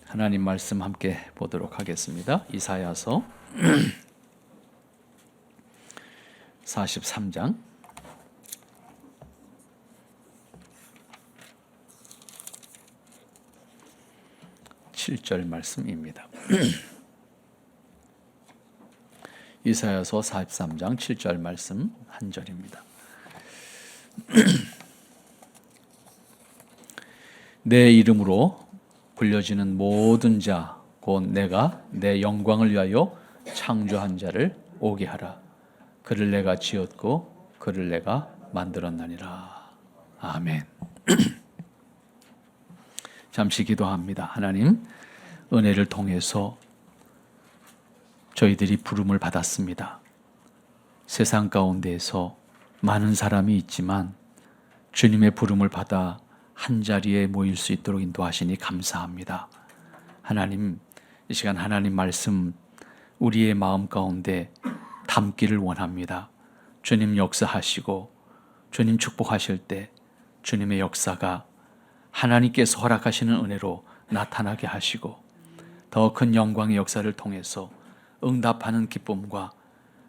하나님 말씀 함께 보도록 하겠습니다. 이사야서 43장 7절 말씀입니다. 이사야서 43장 7절 말씀 한 절입니다. 내 이름으로 불려지는 모든 자 곧 내가 내 영광을 위하여 창조한 자를 오게 하라. 그를 내가 지었고 그를 내가 만들었나니라. 아멘. 잠시 기도합니다. 하나님, 은혜를 통해서 저희들이 부름을 받았습니다. 세상 가운데에서 많은 사람이 있지만 주님의 부름을 받아 한자리에 모일 수 있도록 인도하시니 감사합니다. 하나님, 이 시간 하나님 말씀 우리의 마음 가운데 담기를 원합니다. 주님 역사하시고 주님 축복하실 때 주님의 역사가 하나님께서 허락하시는 은혜로 나타나게 하시고 더 큰 영광의 역사를 통해서 응답하는 기쁨과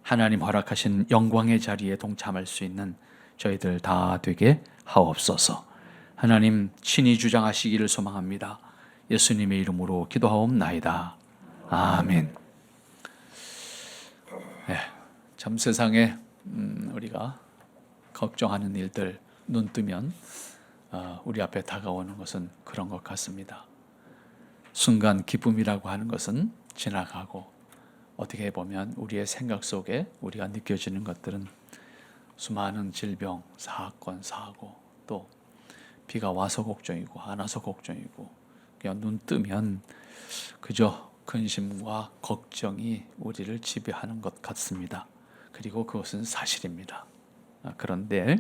하나님 허락하신 영광의 자리에 동참할 수 있는 저희들 다 되게 하옵소서. 하나님 친히 주장하시기를 소망합니다. 예수님의 이름으로 기도하옵나이다. 아멘. 참 세상에 우리가 걱정하는 일들 눈 뜨면 우리 앞에 다가오는 것은 그런 것 같습니다. 순간 기쁨이라고 하는 것은 지나가고 어떻게 보면 우리의 생각 속에 우리가 느껴지는 것들은 수많은 질병, 사건, 사고, 또 비가 와서 걱정이고 안 와서 걱정이고 그냥 눈 뜨면 그저 근심과 걱정이 우리를 지배하는 것 같습니다. 그리고 그것은 사실입니다. 그런데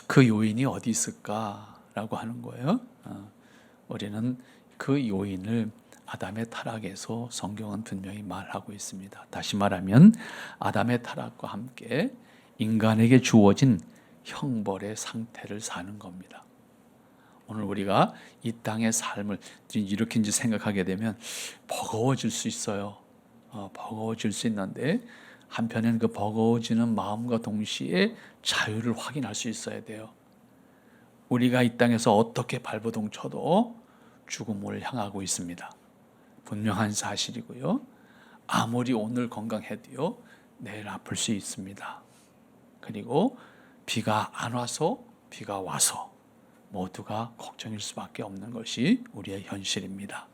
그 요인이 어디 있을까라고 하는 거예요. 우리는 그 요인을 아담의 타락에서 성경은 분명히 말하고 있습니다. 다시 말하면 아담의 타락과 함께 인간에게 주어진 형벌의 상태를 사는 겁니다. 오늘 우리가 이 땅의 삶을 이렇게 이제 생각하게 되면 버거워질 수 있어요. 버거워질 수 있는데 한편엔 그 버거워지는 마음과 동시에 자유를 확인할 수 있어야 돼요. 우리가 이 땅에서 어떻게 발버둥 쳐도 죽음을 향하고 있습니다. 분명한 사실이고요. 아무리 오늘 건강해도요, 내일 아플 수 있습니다. 그리고 비가 안 와서 비가 와서 모두가 걱정일 수밖에 없는 것이 우리의 현실입니다.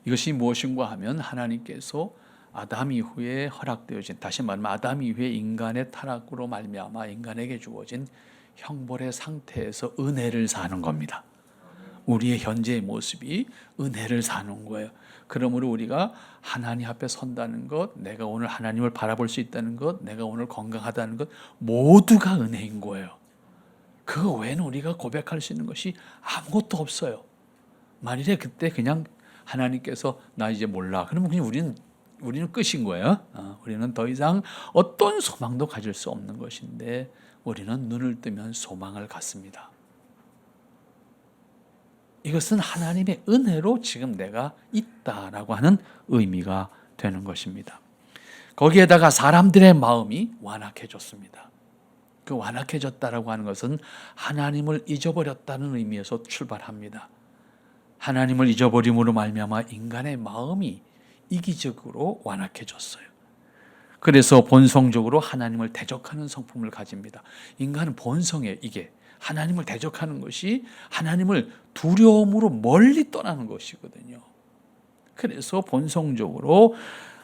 이것이 무엇인가 하면 하나님께서 아담 이후에 허락되어진, 다시 말하면 아담 이후에 인간의 타락으로 말미암아 인간에게 주어진 형벌의 상태에서 은혜를 사는 겁니다. 우리의 현재의 모습이 은혜를 사는 거예요. 그러므로 우리가 하나님 앞에 선다는 것, 내가 오늘 하나님을 바라볼 수 있다는 것, 내가 오늘 건강하다는 것 모두가 은혜인 거예요. 그 외에는 우리가 고백할 수 있는 것이 아무것도 없어요. 만일에 그때 그냥 하나님께서 나 이제 몰라, 그러면 그냥 우리는 끝인 거예요. 우리는 더 이상 어떤 소망도 가질 수 없는 것인데 우리는 눈을 뜨면 소망을 갖습니다. 이것은 하나님의 은혜로 지금 내가 있다라고 하는 의미가 되는 것입니다. 거기에다가 사람들의 마음이 완악해졌습니다. 그 완악해졌다라고 하는 것은 하나님을 잊어버렸다는 의미에서 출발합니다. 하나님을 잊어버림으로 말미암아 인간의 마음이 이기적으로 완악해졌어요. 그래서 본성적으로 하나님을 대적하는 성품을 가집니다. 인간은 본성에 이게 하나님을 대적하는 것이 하나님을 두려움으로 멀리 떠나는 것이거든요. 그래서 본성적으로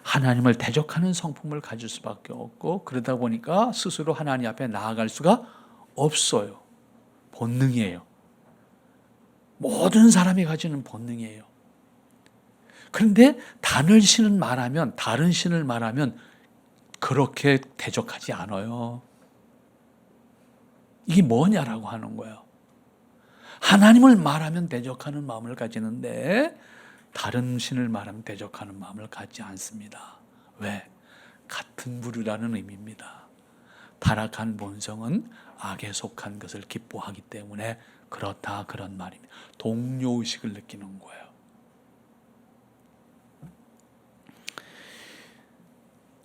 하나님을 대적하는 성품을 가질 수밖에 없고 그러다 보니까 스스로 하나님 앞에 나아갈 수가 없어요. 본능이에요. 모든 사람이 가지는 본능이에요. 그런데 다른 신을 말하면 그렇게 대적하지 않아요. 이게 뭐냐라고 하는 거예요. 하나님을 말하면 대적하는 마음을 가지는데 다른 신을 말하면 대적하는 마음을 갖지 않습니다. 왜? 같은 부류라는 의미입니다. 타락한 본성은 악에 속한 것을 기뻐하기 때문에 그렇다 그런 말입니다. 동료의식을 느끼는 거예요.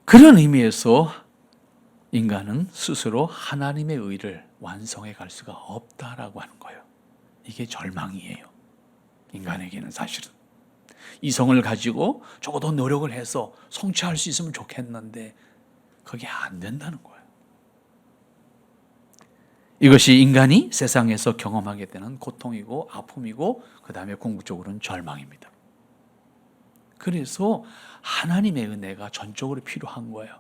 그런 의미에서 인간은 스스로 하나님의 의를 완성해 갈 수가 없다라고 하는 거예요. 이게 절망이에요. 인간에게는 사실은. 이성을 가지고 적어도 노력을 해서 성취할 수 있으면 좋겠는데 그게 안 된다는 거예요. 이것이 인간이 세상에서 경험하게 되는 고통이고 아픔이고 그 다음에 궁극적으로는 절망입니다. 그래서 하나님의 은혜가 전적으로 필요한 거예요.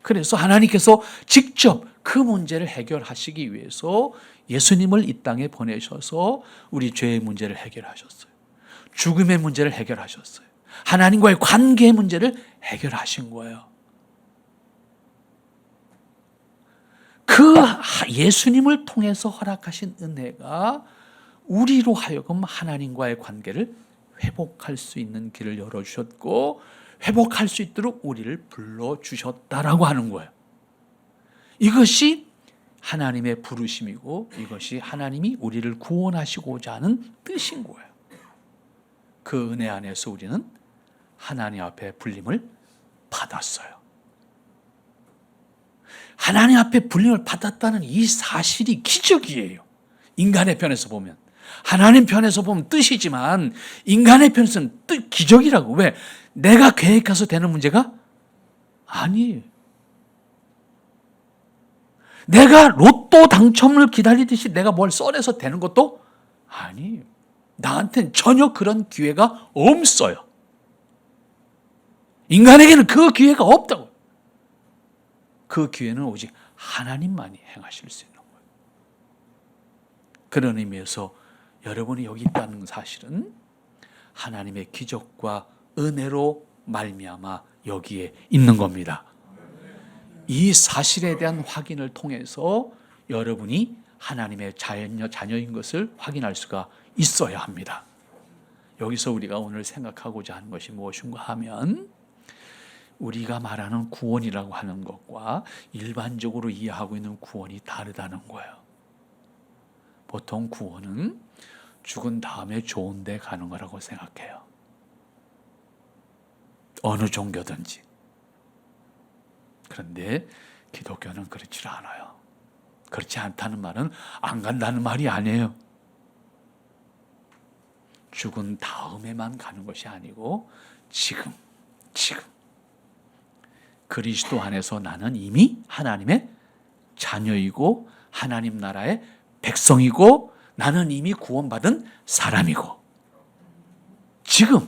그래서 하나님께서 직접 그 문제를 해결하시기 위해서 예수님을 이 땅에 보내셔서 우리 죄의 문제를 해결하셨어요. 죽음의 문제를 해결하셨어요. 하나님과의 관계의 문제를 해결하신 거예요. 그 예수님을 통해서 허락하신 은혜가 우리로 하여금 하나님과의 관계를 회복할 수 있는 길을 열어주셨고 회복할 수 있도록 우리를 불러주셨다라고 하는 거예요. 이것이 하나님의 부르심이고 이것이 하나님이 우리를 구원하시고자 하는 뜻인 거예요. 그 은혜 안에서 우리는 하나님 앞에 불림을 받았어요. 하나님 앞에 불림을 받았다는 이 사실이 기적이에요. 인간의 편에서 보면. 하나님 편에서 보면 뜻이지만 인간의 편에서는 기적이라고. 왜? 내가 계획해서 되는 문제가 아니에요. 내가 로또 당첨을 기다리듯이 내가 뭘 썰어서 되는 것도 아니에요. 나한테는 전혀 그런 기회가 없어요. 인간에게는 그 기회가 없다고. 그 기회는 오직 하나님만이 행하실 수 있는 거예요. 그런 의미에서 여러분이 여기 있다는 사실은 하나님의 기적과 은혜로 말미암아 여기에 있는 겁니다. 이 사실에 대한 확인을 통해서 여러분이 하나님의 자녀인 것을 확인할 수가 있어야 합니다. 여기서 우리가 오늘 생각하고자 하는 것이 무엇인가 하면 우리가 말하는 구원이라고 하는 것과 일반적으로 이해하고 있는 구원이 다르다는 거예요. 보통 구원은 죽은 다음에 좋은 데 가는 거라고 생각해요. 어느 종교든지. 그런데 기독교는 그렇지 않아요. 그렇지 않다는 말은 안 간다는 말이 아니에요. 죽은 다음에만 가는 것이 아니고 지금 그리스도 안에서 나는 이미 하나님의 자녀이고 하나님 나라의 백성이고 나는 이미 구원받은 사람이고 지금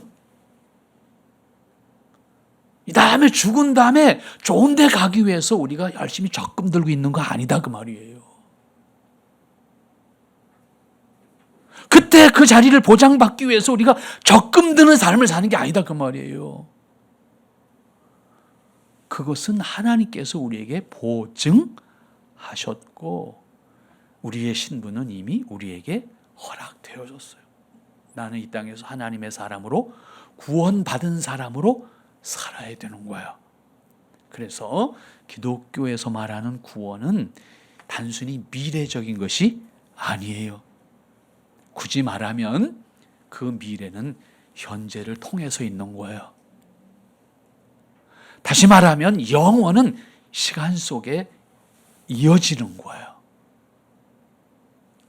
이 다음에 죽은 다음에 좋은 데 가기 위해서 우리가 열심히 적금 들고 있는 거 아니다 그 말이에요. 그때 그 자리를 보장받기 위해서 우리가 적금 드는 삶을 사는 게 아니다 그 말이에요. 그것은 하나님께서 우리에게 보증하셨고 우리의 신분은 이미 우리에게 허락되어졌어요. 나는 이 땅에서 하나님의 사람으로 구원받은 사람으로 살아야 되는 거예요. 그래서 기독교에서 말하는 구원은 단순히 미래적인 것이 아니에요. 굳이 말하면 그 미래는 현재를 통해서 있는 거예요. 다시 말하면 영원은 시간 속에 이어지는 거예요.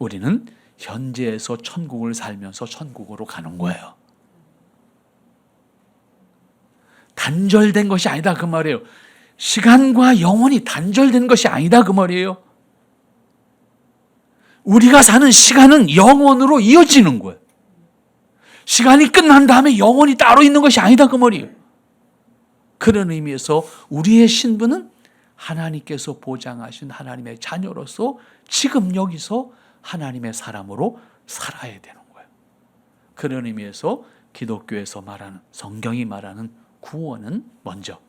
우리는 현재에서 천국을 살면서 천국으로 가는 거예요. 단절된 것이 아니다 그 말이에요. 시간과 영원이 단절된 것이 아니다 그 말이에요. 우리가 사는 시간은 영원으로 이어지는 거예요. 시간이 끝난 다음에 영원이 따로 있는 것이 아니다 그 말이에요. 그런 의미에서 우리의 신분은 하나님께서 보장하신 하나님의 자녀로서 지금 여기서 하나님의 사람으로 살아야 되는 거예요. 그런 의미에서 기독교에서 말하는 성경이 말하는 구원은 먼저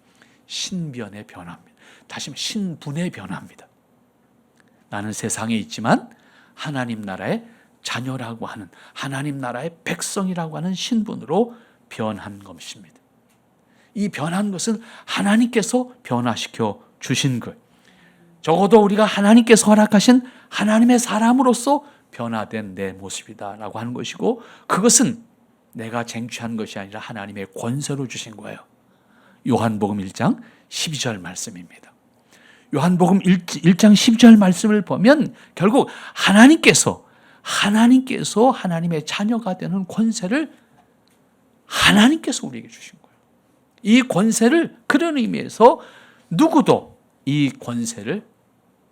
신변의 변화입니다. 다시 말해 신분의 변화입니다. 나는 세상에 있지만 하나님 나라의 자녀라고 하는 하나님 나라의 백성이라고 하는 신분으로 변한 것입니다. 이 변한 것은 하나님께서 변화시켜 주신 것. 적어도 우리가 하나님께서 허락하신 하나님의 사람으로서 변화된 내 모습이다라고 하는 것이고 그것은 내가 쟁취한 것이 아니라 하나님의 권세로 주신 거예요. 요한복음 1장 12절 말씀입니다. 요한복음 1장 12절 말씀을 보면 결국 하나님께서 하나님의 자녀가 되는 권세를 하나님께서 우리에게 주신 거예요. 이 권세를 그런 의미에서 누구도 이 권세를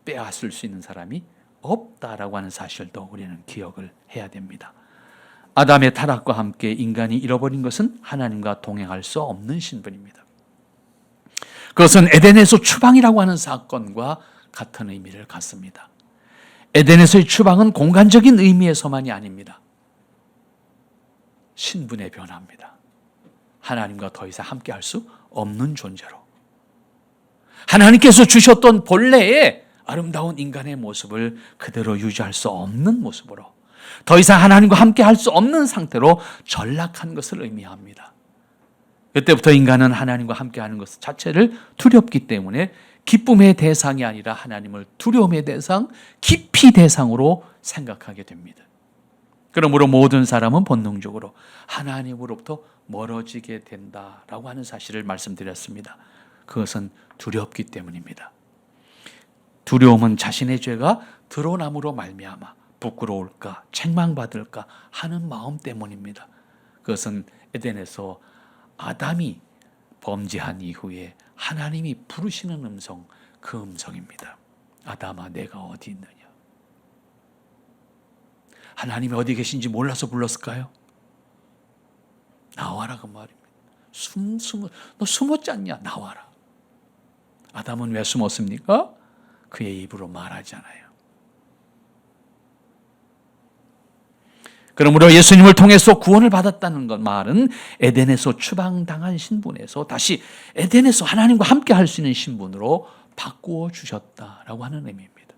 빼앗을 수 있는 사람이 없다라고 하는 사실도 우리는 기억을 해야 됩니다. 아담의 타락과 함께 인간이 잃어버린 것은 하나님과 동행할 수 없는 신분입니다. 그것은 에덴에서 추방이라고 하는 사건과 같은 의미를 갖습니다. 에덴에서의 추방은 공간적인 의미에서만이 아닙니다. 신분의 변화입니다. 하나님과 더 이상 함께할 수 없는 존재로, 하나님께서 주셨던 본래의 아름다운 인간의 모습을 그대로 유지할 수 없는 모습으로, 더 이상 하나님과 함께할 수 없는 상태로 전락한 것을 의미합니다. 그때부터 인간은 하나님과 함께하는 것 자체를 두렵기 때문에 기쁨의 대상이 아니라 하나님을 두려움의 대상, 기피 대상으로 생각하게 됩니다. 그러므로 모든 사람은 본능적으로 하나님으로부터 멀어지게 된다라고 하는 사실을 말씀드렸습니다. 그것은 두렵기 때문입니다. 두려움은 자신의 죄가 드러남으로 말미암아 부끄러울까, 책망받을까 하는 마음 때문입니다. 그것은 에덴에서 아담이 범죄한 이후에 하나님이 부르시는 음성, 그 음성입니다. 아담아, 내가 어디 있느냐? 하나님이 어디 계신지 몰라서 불렀을까요? 나와라, 그 말입니다. 너 숨었지 않냐? 나와라. 아담은 왜 숨었습니까? 그의 입으로 말하잖아요. 그러므로 예수님을 통해서 구원을 받았다는 것 말은 에덴에서 추방당한 신분에서 다시 에덴에서 하나님과 함께 할 수 있는 신분으로 바꾸어 주셨다라고 하는 의미입니다.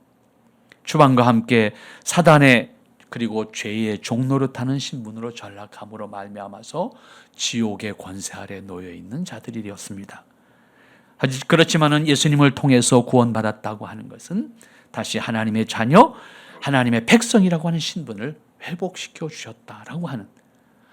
추방과 함께 사단의 그리고 죄의 종노릇하는 신분으로 전락함으로 말미암아서 지옥의 권세 아래 놓여 있는 자들이 되었습니다. 그렇지만은 예수님을 통해서 구원받았다고 하는 것은 다시 하나님의 자녀, 하나님의 백성이라고 하는 신분을 회복시켜 주셨다라고 하는,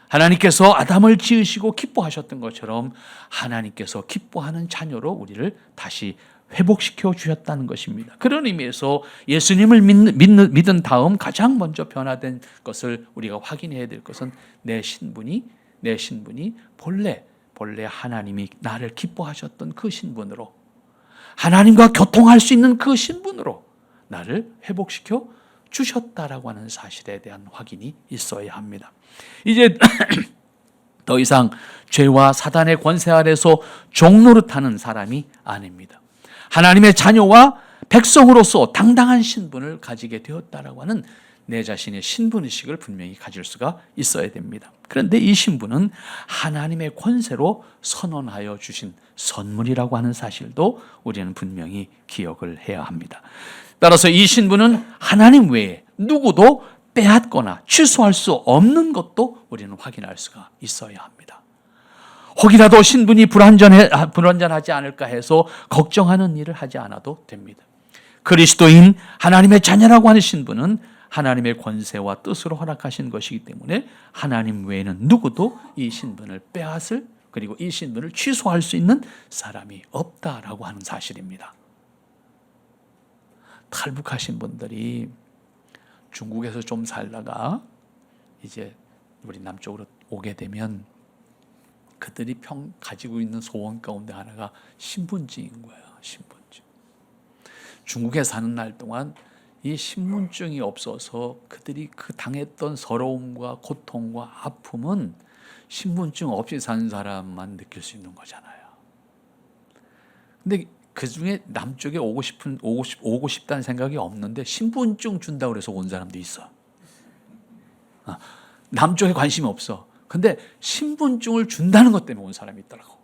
하나님께서 아담을 지으시고 기뻐하셨던 것처럼 하나님께서 기뻐하는 자녀로 우리를 다시 회복시켜 주셨다는 것입니다. 그런 의미에서 예수님을 믿은 다음 가장 먼저 변화된 것을 우리가 확인해야 될 것은 내 신분이 본래 하나님이 나를 기뻐하셨던 그 신분으로, 하나님과 교통할 수 있는 그 신분으로 나를 회복시켜 주셨다라고 하는 사실에 대한 확인이 있어야 합니다. 이제 더 이상 죄와 사단의 권세 아래서 종노릇하는 사람이 아닙니다. 하나님의 자녀와 백성으로서 당당한 신분을 가지게 되었다라고 하는 내 자신의 신분의식을 분명히 가질 수가 있어야 됩니다. 그런데 이 신분은 하나님의 권세로 선언하여 주신 선물이라고 하는 사실도 우리는 분명히 기억을 해야 합니다. 따라서 이 신분은 하나님 외에 누구도 빼앗거나 취소할 수 없는 것도 우리는 확인할 수가 있어야 합니다. 혹이라도 신분이 불완전하지 않을까 해서 걱정하는 일을 하지 않아도 됩니다. 그리스도인 하나님의 자녀라고 하는 신분은 하나님의 권세와 뜻으로 허락하신 것이기 때문에 하나님 외에는 누구도 이 신분을 빼앗을, 그리고 이 신분을 취소할 수 있는 사람이 없다라고 하는 사실입니다. 탈북하신 분들이 중국에서 좀 살다가 이제 우리 남쪽으로 오게 되면 그들이 가지고 있는 소원 가운데 하나가 신분증인 거예요. 신분증. 중국에 사는 날 동안 이 신분증이 없어서 그들이 그 당했던 서러움과 고통과 아픔은 신분증 없이 사는 사람만 느낄 수 있는 거잖아요. 근데 그 중에 남쪽에 오고 싶다는 생각이 없는데 신분증 준다고 해서 온 사람도 있어. 남쪽에 관심이 없어. 근데 신분증을 준다는 것 때문에 온 사람이 있더라고.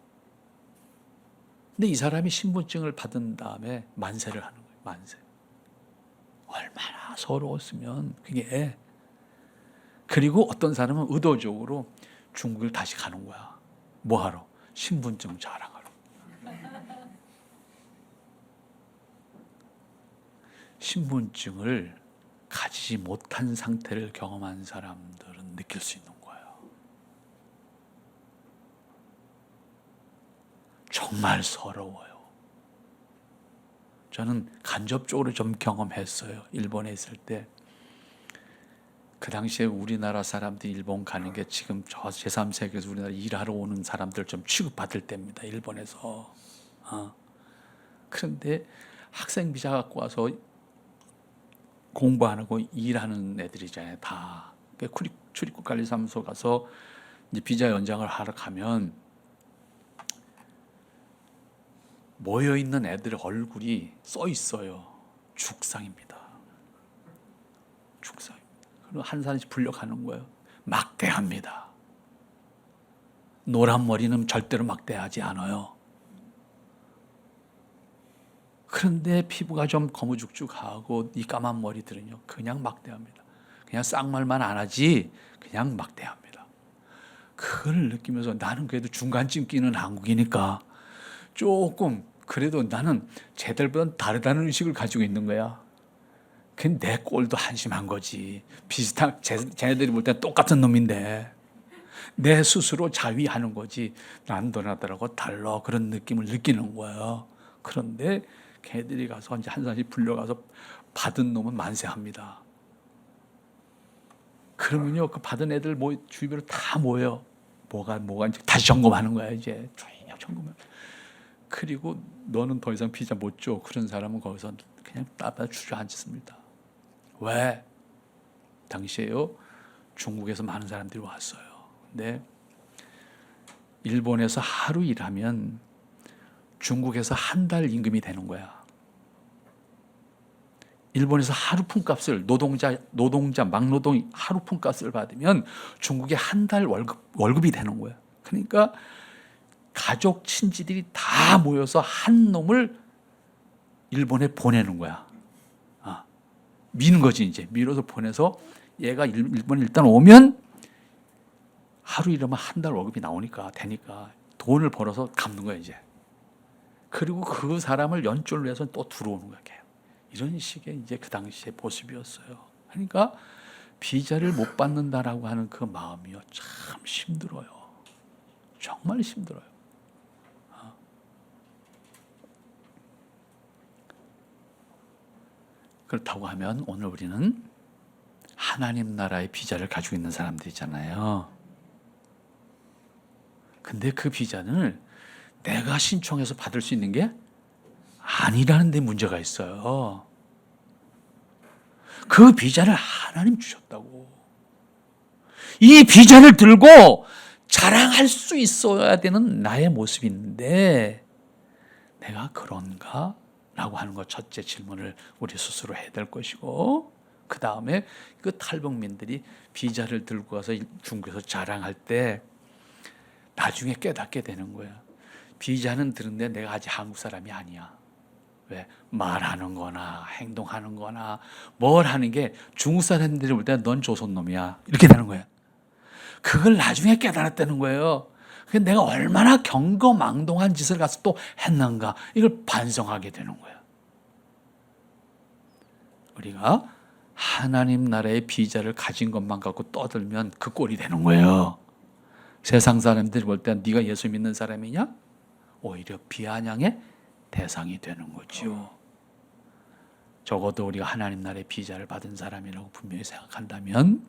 근데 이 사람이 신분증을 받은 다음에 만세를 하는 거예요. 만세. 얼마나 서러웠으면 그게. 그리고 어떤 사람은 의도적으로 중국을 다시 가는 거야. 뭐하러? 신분증 자랑하러. 신분증을 가지지 못한 상태를 경험한 사람들은 느낄 수 있는 거예요. 정말 서러워요. 저는 간접적으로 좀 경험했어요. 일본에 있을 때. 그 당시에 우리나라 사람들이 일본 가는 게 지금 저 제3세계에서 우리나라 일하러 오는 사람들 좀 취급받을 때입니다. 일본에서. 그런데 학생 비자 갖고 와서 공부 안 하고 일하는 애들이잖아요. 다. 출입국관리사무소 가서 이제 비자 연장을 하러 가면 모여 있는 애들 얼굴이 써 있어요. 죽상입니다. 죽상. 그리고 한 사람씩 불려가는 거예요. 막대합니다. 노란 머리는 절대로 막대하지 않아요. 그런데 피부가 좀 거무죽죽하고 이 까만 머리들은요, 그냥 막대합니다. 그냥 쌍말만 안 하지 그냥 막대합니다. 그걸 느끼면서 나는 그래도 중간쯤 끼는 한국이니까 조금 그래도 나는 쟤들보다 다르다는 의식을 가지고 있는 거야. 그게 내 꼴도 한심한 거지. 비슷한 쟤네들이 볼 때 똑같은 놈인데 내 스스로 자위하는 거지. 난 너네들하고 달라. 그런 느낌을 느끼는 거예요. 그런데 걔들이 가서 이제 한 사람씩 불려가서 받은 놈은 만세합니다. 그러면요, 그 받은 애들 주위로 다 모여요. 뭐가 이제 다시 점검하는 거야. 이제 쭉 점검해. 그리고 너는 더 이상 비자 못 줘. 그런 사람은 거기서 그냥 따라 주저앉습니다. 왜? 당시에요, 중국에서 많은 사람들이 왔어요. 근데 일본에서 하루 일하면 중국에서 한 달 임금이 되는 거야. 일본에서 하루 품값을 노동자 막노동 하루 품값을 받으면 중국에 한 달 월급이 되는 거야. 그러니까 가족 친지들이 다 모여서 한 놈을 일본에 보내는 거야. 미는 거지. 이제 밀어서 보내서 얘가 일본에 일단 오면 하루 일하면 한 달 월급이 나오니까 되니까 돈을 벌어서 갚는 거야 이제. 그리고 그 사람을 연줄로 해서 또 들어오는 거야. 이런 식의 이제 그 당시의 모습이었어요. 그러니까 비자를 못 받는다라고 하는 그 마음이요, 참 힘들어요. 정말 힘들어요. 그렇다고 하면 오늘 우리는 하나님 나라의 비자를 가지고 있는 사람들이잖아요. 근데 그 비자는 내가 신청해서 받을 수 있는 게 아니라는 데 문제가 있어요. 그 비자를 하나님 주셨다고. 이 비자를 들고 자랑할 수 있어야 되는 나의 모습인데 내가 그런가? 라고 하는 것, 첫째 질문을 우리 스스로 해야 될 것이고, 그 다음에 그 탈북민들이 비자를 들고 가서 중국에서 자랑할 때 나중에 깨닫게 되는 거야. 비자는 들은데 내가 아직 한국 사람이 아니야. 왜? 말하는 거나 행동하는 거나 뭘 하는 게 중국 사람들이 볼 때 넌 조선놈이야. 이렇게 되는 거야. 그걸 나중에 깨달았다는 거예요. 내가 얼마나 경거망동한 짓을 가서 또 했는가, 이걸 반성하게 되는 거예요. 우리가 하나님 나라의 비자를 가진 것만 갖고 떠들면 그 꼴이 되는 거예요. 세상 사람들이 볼 때 네가 예수 믿는 사람이냐? 오히려 비아냥의 대상이 되는 거죠. 적어도 우리가 하나님 나라의 비자를 받은 사람이라고 분명히 생각한다면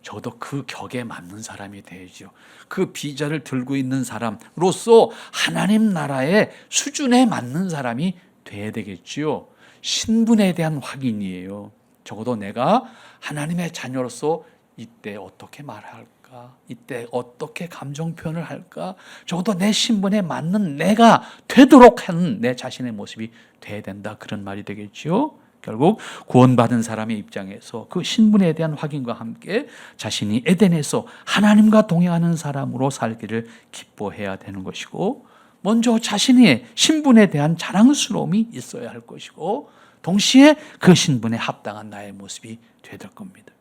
적어도 그 격에 맞는 사람이 되죠. 그 비자를 들고 있는 사람으로서 하나님 나라의 수준에 맞는 사람이 돼야 되겠지요. 신분에 대한 확인이에요. 적어도 내가 하나님의 자녀로서 이때 어떻게 말할까? 이때 어떻게 감정 표현을 할까? 적어도 내 신분에 맞는 내가 되도록 하는 내 자신의 모습이 돼야 된다. 그런 말이 되겠지요. 결국 구원받은 사람의 입장에서 그 신분에 대한 확인과 함께 자신이 에덴에서 하나님과 동행하는 사람으로 살기를 기뻐해야 되는 것이고, 먼저 자신의 신분에 대한 자랑스러움이 있어야 할 것이고, 동시에 그 신분에 합당한 나의 모습이 되야 될 겁니다.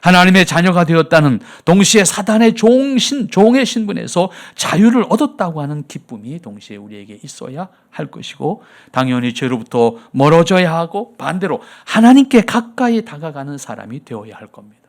하나님의 자녀가 되었다는, 동시에 사단의 종의 신분에서 자유를 얻었다고 하는 기쁨이 동시에 우리에게 있어야 할 것이고, 당연히 죄로부터 멀어져야 하고 반대로 하나님께 가까이 다가가는 사람이 되어야 할 겁니다.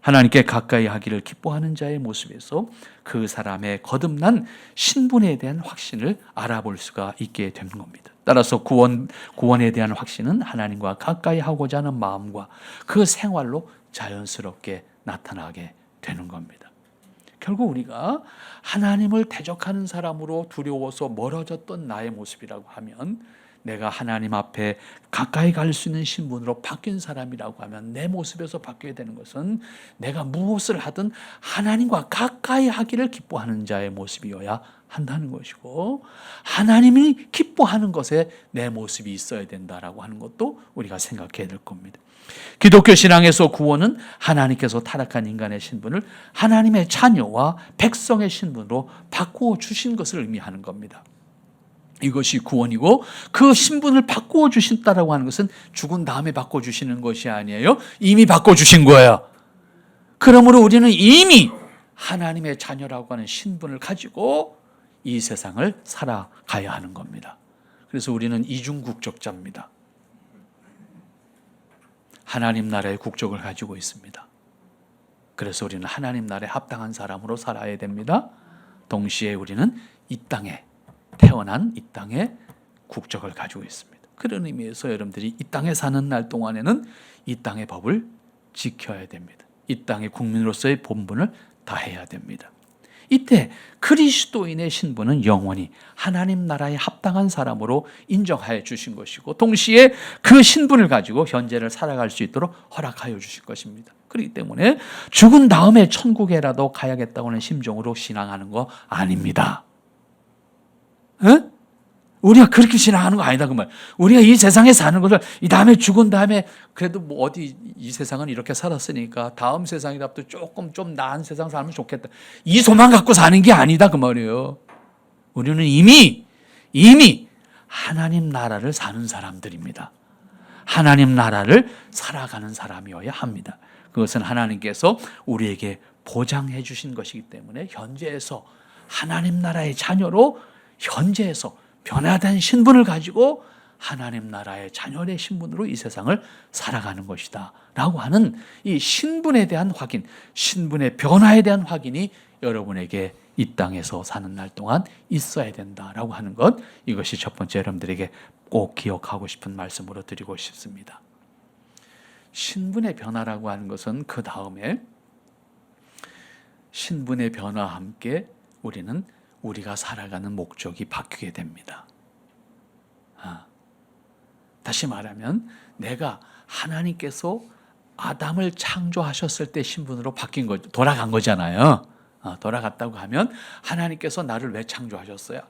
하나님께 가까이 하기를 기뻐하는 자의 모습에서 그 사람의 거듭난 신분에 대한 확신을 알아볼 수가 있게 되는 겁니다. 따라서 구원에 대한 확신은 하나님과 가까이 하고자 하는 마음과 그 생활로 자연스럽게 나타나게 되는 겁니다. 결국 우리가 하나님을 대적하는 사람으로 두려워서 멀어졌던 나의 모습이라고 하면, 내가 하나님 앞에 가까이 갈 수 있는 신분으로 바뀐 사람이라고 하면, 내 모습에서 바뀌어야 되는 것은 내가 무엇을 하든 하나님과 가까이 하기를 기뻐하는 자의 모습이어야 한다는 것이고, 하나님이 기뻐하는 것에 내 모습이 있어야 된다라고 하는 것도 우리가 생각해야 될 겁니다. 기독교 신앙에서 구원은 하나님께서 타락한 인간의 신분을 하나님의 자녀와 백성의 신분으로 바꾸어 주신 것을 의미하는 겁니다. 이것이 구원이고, 그 신분을 바꾸어 주신다라고 하는 것은 죽은 다음에 바꿔주시는 것이 아니에요. 이미 바꿔주신 거예요. 그러므로 우리는 이미 하나님의 자녀라고 하는 신분을 가지고 이 세상을 살아가야 하는 겁니다. 그래서 우리는 이중국적자입니다. 하나님 나라의 국적을 가지고 있습니다. 그래서 우리는 하나님 나라에 합당한 사람으로 살아야 됩니다. 동시에 우리는 이 땅에 태어난 이 땅의 국적을 가지고 있습니다. 그런 의미에서 여러분들이 이 땅에 사는 날 동안에는 이 땅의 법을 지켜야 됩니다. 이 땅의 국민으로서의 본분을 다해야 됩니다. 이때 그리스도인의 신분은 영원히 하나님 나라에 합당한 사람으로 인정하여 주신 것이고, 동시에 그 신분을 가지고 현재를 살아갈 수 있도록 허락하여 주실 것입니다. 그렇기 때문에 죽은 다음에 천국에라도 가야겠다고 하는 심정으로 신앙하는 거 아닙니다. 에? 우리가 그렇게 신앙하는 거 아니다 그 말. 우리가 이 세상에 사는 것을 이 다음에 죽은 다음에 그래도 뭐 어디 이 세상은 이렇게 살았으니까 다음 세상이라도 조금 좀 나은 세상 살면 좋겠다, 이 소망 갖고 사는 게 아니다 그 말이에요. 우리는 이미 하나님 나라를 사는 사람들입니다. 하나님 나라를 살아가는 사람이어야 합니다. 그것은 하나님께서 우리에게 보장해 주신 것이기 때문에 현재에서 하나님 나라의 자녀로, 현재에서 변화된 신분을 가지고 하나님 나라의 자녀의 신분으로 이 세상을 살아가는 것이다 라고 하는 이 신분에 대한 확인, 신분의 변화에 대한 확인이 여러분에게 이 땅에서 사는 날 동안 있어야 된다라고 하는 것, 이것이 첫 번째 여러분들에게 꼭 기억하고 싶은 말씀으로 드리고 싶습니다. 신분의 변화라고 하는 것은 그 다음에 신분의 변화와 함께 우리는 우리가 살아가는 목적이 바뀌게 됩니다. 다시 말하면 내가 하나님께서 아담을 창조하셨을 때 신분으로 바뀐 거, 돌아간 거잖아요. 돌아갔다고 하면 하나님께서 나를 왜 창조하셨어요?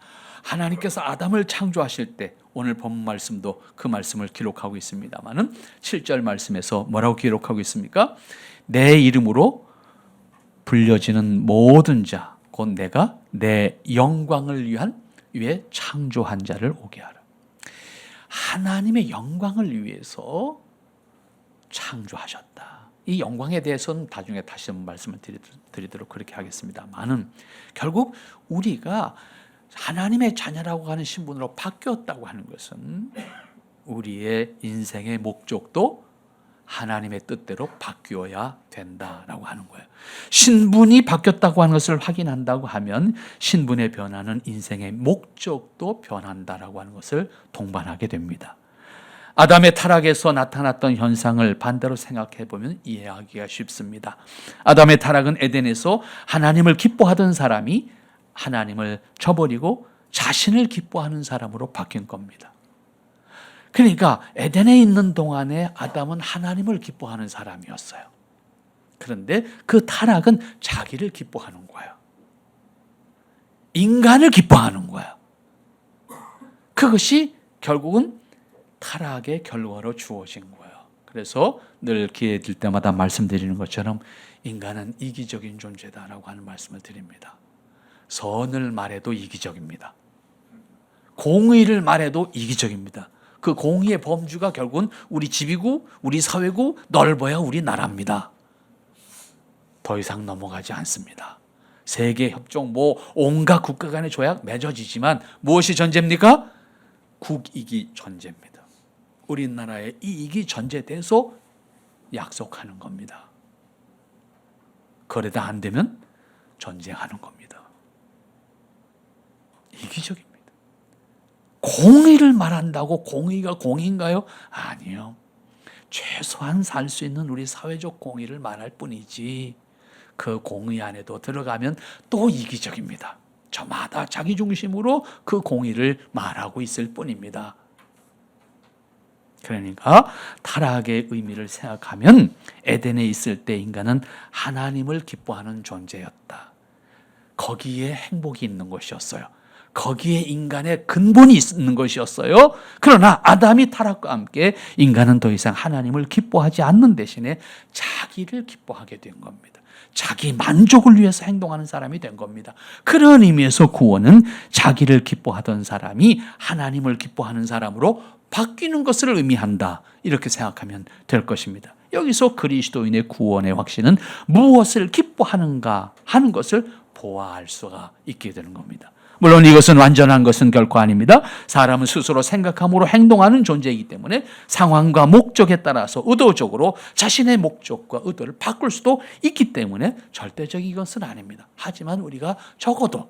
하나님께서 아담을 창조하실 때, 오늘 본 말씀도 그 말씀을 기록하고 있습니다만은 7절 말씀에서 뭐라고 기록하고 있습니까? 내 이름으로 불려지는 모든 자, 곧 내가 내 영광을 위해 창조한 자를 오게 하라. 하나님의 영광을 위해서 창조하셨다. 이 영광에 대해서는 나중에 다시 한번 말씀을 드리도록 그렇게 하겠습니다만은, 결국 우리가 하나님의 자녀라고 하는 신분으로 바뀌었다고 하는 것은 우리의 인생의 목적도 하나님의 뜻대로 바뀌어야 된다라고 하는 거예요. 신분이 바뀌었다고 하는 것을 확인한다고 하면 신분의 변화는 인생의 목적도 변한다라고 하는 것을 동반하게 됩니다. 아담의 타락에서 나타났던 현상을 반대로 생각해 보면 이해하기가 쉽습니다. 아담의 타락은 에덴에서 하나님을 기뻐하던 사람이 하나님을 저버리고 자신을 기뻐하는 사람으로 바뀐 겁니다. 그러니까 에덴에 있는 동안에 아담은 하나님을 기뻐하는 사람이었어요. 그런데 그 타락은 자기를 기뻐하는 거예요. 인간을 기뻐하는 거예요. 그것이 결국은 타락의 결과로 주어진 거예요. 그래서 늘 기회 될 때마다 말씀드리는 것처럼 인간은 이기적인 존재다라고 하는 말씀을 드립니다. 선을 말해도 이기적입니다. 공의를 말해도 이기적입니다. 그 공의의 범주가 결국은 우리 집이고 우리 사회고 넓어야 우리 나라입니다. 더 이상 넘어가지 않습니다. 세계 협정, 온갖 국가 간의 조약 맺어지지만 무엇이 전제입니까? 국익이 전제입니다. 우리나라의 이익이 전제돼서 약속하는 겁니다. 거래가 안 되면 전쟁하는 겁니다. 이기적입니다. 공의를 말한다고 공의가 공의인가요? 아니요. 최소한 살 수 있는 우리 사회적 공의를 말할 뿐이지 그 공의 안에도 들어가면 또 이기적입니다. 저마다 자기 중심으로 그 공의를 말하고 있을 뿐입니다. 그러니까 타락의 의미를 생각하면 에덴에 있을 때 인간은 하나님을 기뻐하는 존재였다. 거기에 행복이 있는 것이었어요. 거기에 인간의 근본이 있는 것이었어요. 그러나 아담이 타락과 함께 인간은 더 이상 하나님을 기뻐하지 않는 대신에 자기를 기뻐하게 된 겁니다. 자기 만족을 위해서 행동하는 사람이 된 겁니다. 그런 의미에서 구원은 자기를 기뻐하던 사람이 하나님을 기뻐하는 사람으로 바뀌는 것을 의미한다. 이렇게 생각하면 될 것입니다. 여기서 그리스도인의 구원의 확신은 무엇을 기뻐하는가 하는 것을 보아할 수가 있게 되는 겁니다. 물론 이것은 완전한 것은 결코 아닙니다. 사람은 스스로 생각함으로 행동하는 존재이기 때문에 상황과 목적에 따라서 의도적으로 자신의 목적과 의도를 바꿀 수도 있기 때문에 절대적인 것은 아닙니다. 하지만 우리가 적어도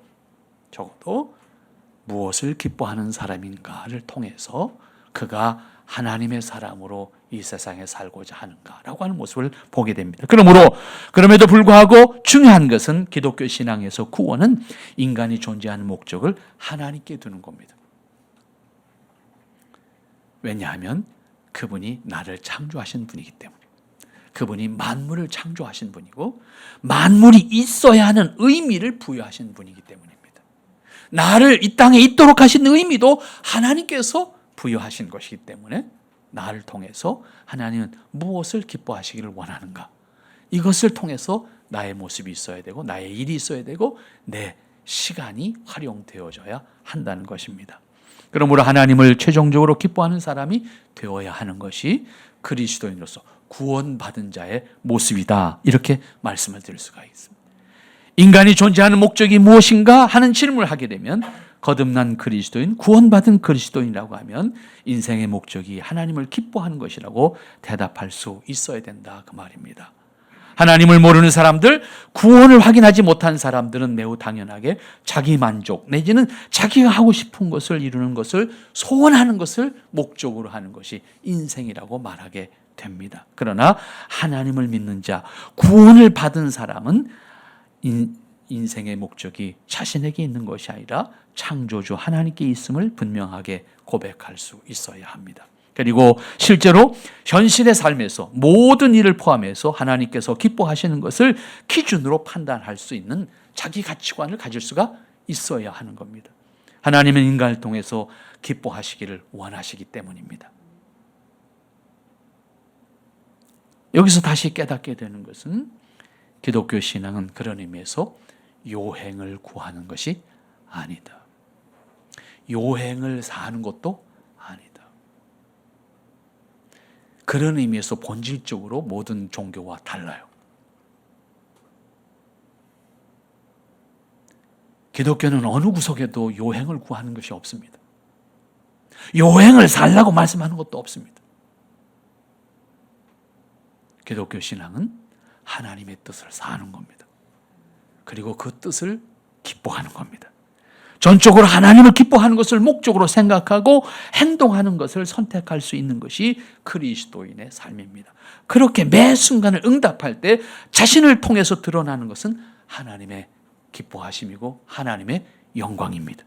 무엇을 기뻐하는 사람인가를 통해서 그가 하나님의 사람으로 이 세상에 살고자 하는가라고 하는 모습을 보게 됩니다. 그럼에도 불구하고 중요한 것은 기독교 신앙에서 구원은 인간이 존재하는 목적을 하나님께 두는 겁니다. 왜냐하면 그분이 나를 창조하신 분이기 때문에, 그분이 만물을 창조하신 분이고 만물이 있어야 하는 의미를 부여하신 분이기 때문입니다. 나를 이 땅에 있도록 하신 의미도 하나님께서 부여하신 것이기 때문에 나를 통해서 하나님은 무엇을 기뻐하시기를 원하는가, 이것을 통해서 나의 모습이 있어야 되고 나의 일이 있어야 되고 내 시간이 활용되어져야 한다는 것입니다. 그러므로 하나님을 최종적으로 기뻐하는 사람이 되어야 하는 것이 그리스도인으로서 구원받은 자의 모습이다, 이렇게 말씀을 드릴 수가 있습니다. 인간이 존재하는 목적이 무엇인가 하는 질문을 하게 되면 거듭난 그리스도인, 구원받은 그리스도인이라고 하면 인생의 목적이 하나님을 기뻐하는 것이라고 대답할 수 있어야 된다, 그 말입니다. 하나님을 모르는 사람들, 구원을 확인하지 못한 사람들은 매우 당연하게 자기 만족 내지는 자기가 하고 싶은 것을 이루는 것을, 소원하는 것을 목적으로 하는 것이 인생이라고 말하게 됩니다. 그러나 하나님을 믿는 자, 구원을 받은 사람은 인생의 목적이 자신에게 있는 것이 아니라 창조주 하나님께 있음을 분명하게 고백할 수 있어야 합니다. 그리고 실제로 현실의 삶에서 모든 일을 포함해서 하나님께서 기뻐하시는 것을 기준으로 판단할 수 있는 자기 가치관을 가질 수가 있어야 하는 겁니다. 하나님은 인간을 통해서 기뻐하시기를 원하시기 때문입니다. 여기서 다시 깨닫게 되는 것은 기독교 신앙은 그런 의미에서 요행을 구하는 것이 아니다. 요행을 사는 것도 아니다. 그런 의미에서 본질적으로 모든 종교와 달라요. 기독교는 어느 구석에도 요행을 구하는 것이 없습니다. 요행을 살라고 말씀하는 것도 없습니다. 기독교 신앙은 하나님의 뜻을 사는 겁니다. 그리고 그 뜻을 기뻐하는 겁니다. 전적으로 하나님을 기뻐하는 것을 목적으로 생각하고 행동하는 것을 선택할 수 있는 것이 그리스도인의 삶입니다. 그렇게 매 순간을 응답할 때 자신을 통해서 드러나는 것은 하나님의 기뻐하심이고 하나님의 영광입니다.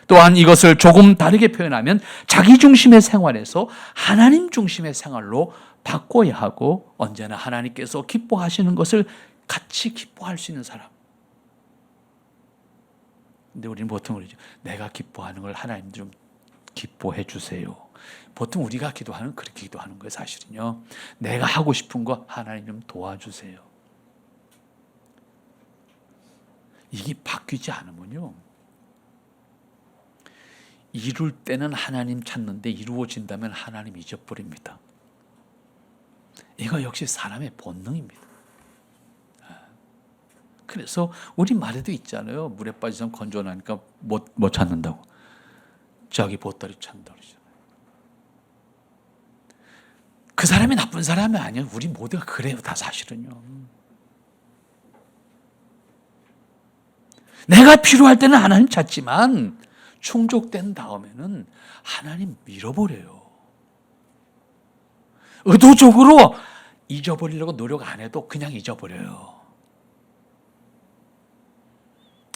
또한 이것을 조금 다르게 표현하면 자기 중심의 생활에서 하나님 중심의 생활로 바꿔야 하고, 언제나 하나님께서 기뻐하시는 것을 같이 기뻐할 수 있는 사람. 근데 우리는 보통 그러죠. 내가 기뻐하는 걸 하나님 좀 기뻐해 주세요. 보통 우리가 기도하는, 그렇게 기도하는 거예요, 사실은요. 내가 하고 싶은 거 하나님 좀 도와주세요. 이게 바뀌지 않으면요, 이룰 때는 하나님 찾는데 이루어진다면 하나님 잊어버립니다. 이거 역시 사람의 본능입니다. 그래서 우리 말에도 있잖아요. 물에 빠지면 건조하니까 못 찾는다고. 저기 보따리 찾는다고 그러잖아요. 그 사람이 나쁜 사람이 아니에요. 우리 모두가 그래요, 다 사실은요. 내가 필요할 때는 하나님 찾지만 충족된 다음에는 하나님 잃어버려요. 의도적으로 잊어버리려고 노력 안 해도 그냥 잊어버려요.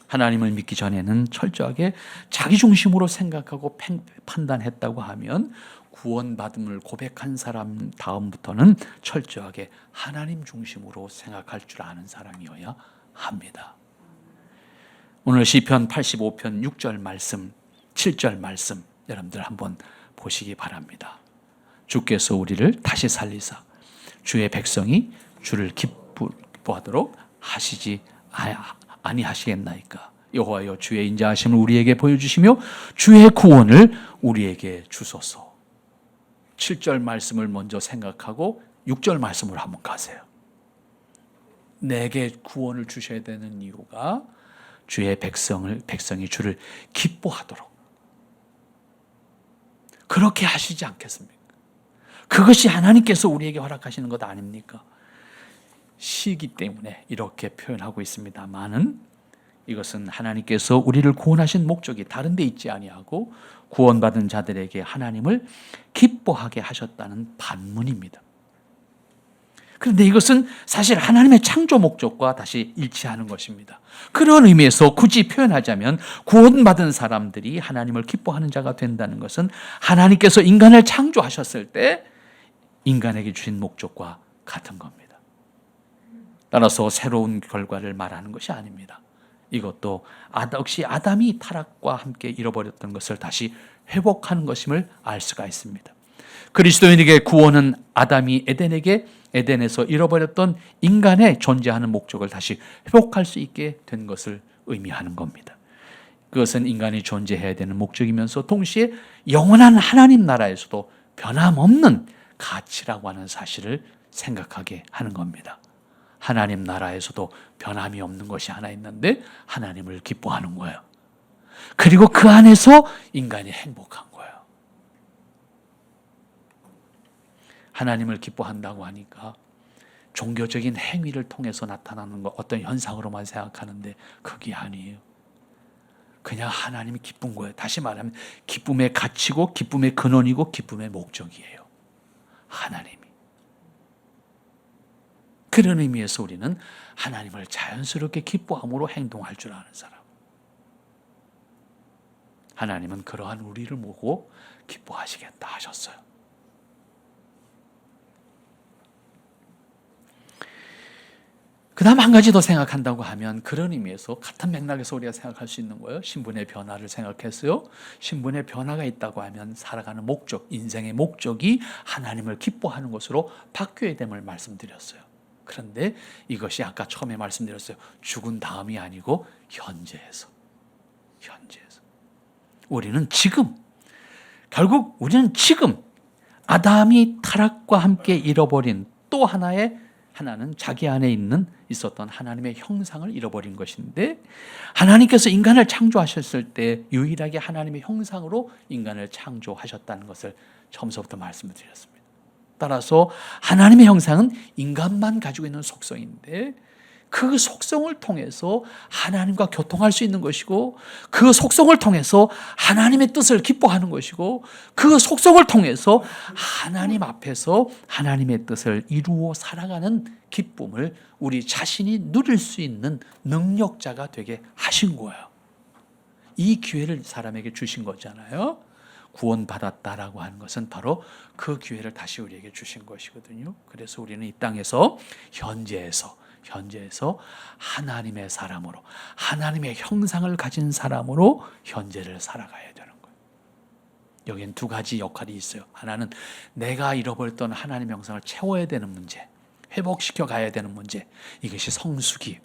하나님을 믿기 전에는 철저하게 자기 중심으로 생각하고 판단했다고 하면 구원받음을 고백한 사람 다음부터는 철저하게 하나님 중심으로 생각할 줄 아는 사람이어야 합니다. 오늘 시편 85편 6절 말씀, 7절 말씀 여러분들 한번 보시기 바랍니다. 주께서 우리를 다시 살리사 주의 백성이 주를 기뻐하도록 하시지 아니하시겠나이까. 여호와여 주의 인자하심을 우리에게 보여주시며 주의 구원을 우리에게 주소서. 7절 말씀을 먼저 생각하고 6절 말씀으로 한번 가세요. 내게 구원을 주셔야 되는 이유가 주의 백성이 주를 기뻐하도록 그렇게 하시지 않겠습니까? 그것이 하나님께서 우리에게 허락하시는 것 아닙니까? 시기 때문에 이렇게 표현하고 있습니다만은 이것은 하나님께서 우리를 구원하신 목적이 다른 데 있지 아니하고 구원받은 자들에게 하나님을 기뻐하게 하셨다는 반문입니다. 그런데 이것은 사실 하나님의 창조 목적과 다시 일치하는 것입니다. 그런 의미에서 굳이 표현하자면 구원받은 사람들이 하나님을 기뻐하는 자가 된다는 것은 하나님께서 인간을 창조하셨을 때 인간에게 주신 목적과 같은 겁니다. 따라서 새로운 결과를 말하는 것이 아닙니다. 이것도 역시 아담이 타락과 함께 잃어버렸던 것을 다시 회복하는 것임을 알 수가 있습니다. 그리스도인에게 구원은 아담이 에덴에서 잃어버렸던 인간의 존재하는 목적을 다시 회복할 수 있게 된 것을 의미하는 겁니다. 그것은 인간이 존재해야 되는 목적이면서 동시에 영원한 하나님 나라에서도 변함없는 가치라고 하는 사실을 생각하게 하는 겁니다. 하나님 나라에서도 변함이 없는 것이 하나 있는데 하나님을 기뻐하는 거예요. 그리고 그 안에서 인간이 행복한 거예요. 하나님을 기뻐한다고 하니까 종교적인 행위를 통해서 나타나는 것, 어떤 현상으로만 생각하는데 그게 아니에요. 그냥 하나님이 기쁜 거예요. 다시 말하면 기쁨의 가치고 기쁨의 근원이고 기쁨의 목적이에요. 하나님이. 그런 의미에서 우리는 하나님을 자연스럽게 기뻐함으로 행동할 줄 아는 사람. 하나님은 그러한 우리를 보고 기뻐하시겠다 하셨어요. 그 다음 한 가지 더 생각한다고 하면 그런 의미에서 같은 맥락에서 우리가 생각할 수 있는 거예요. 신분의 변화를 생각했어요. 신분의 변화가 있다고 하면 살아가는 목적, 인생의 목적이 하나님을 기뻐하는 것으로 바뀌어야 됨을 말씀드렸어요. 그런데 이것이 아까 처음에 말씀드렸어요. 죽은 다음이 아니고 현재에서. 우리는 지금, 결국 우리는 지금 아담이 타락과 함께 잃어버린 또 하나는 자기 안에 있었던 하나님의 형상을 잃어버린 것인데 하나님께서 인간을 창조하셨을 때 유일하게 하나님의 형상으로 인간을 창조하셨다는 것을 처음부터 말씀을 드렸습니다. 따라서 하나님의 형상은 인간만 가지고 있는 속성인데 그 속성을 통해서 하나님과 교통할 수 있는 것이고 그 속성을 통해서 하나님의 뜻을 기뻐하는 것이고 그 속성을 통해서 하나님 앞에서 하나님의 뜻을 이루어 살아가는 기쁨을 우리 자신이 누릴 수 있는 능력자가 되게 하신 거예요. 이 기회를 사람에게 주신 거잖아요. 구원받았다라고 하는 것은 바로 그 기회를 다시 우리에게 주신 것이거든요. 그래서 우리는 이 땅에서 현재에서 하나님의 사람으로 하나님의 형상을 가진 사람으로 현재를 살아가야 되는 거예요. 여기엔 두 가지 역할이 있어요. 하나는 내가 잃어버렸던 하나님의 형상을 채워야 되는 문제, 회복시켜 가야 되는 문제. 이것이 성숙이에요.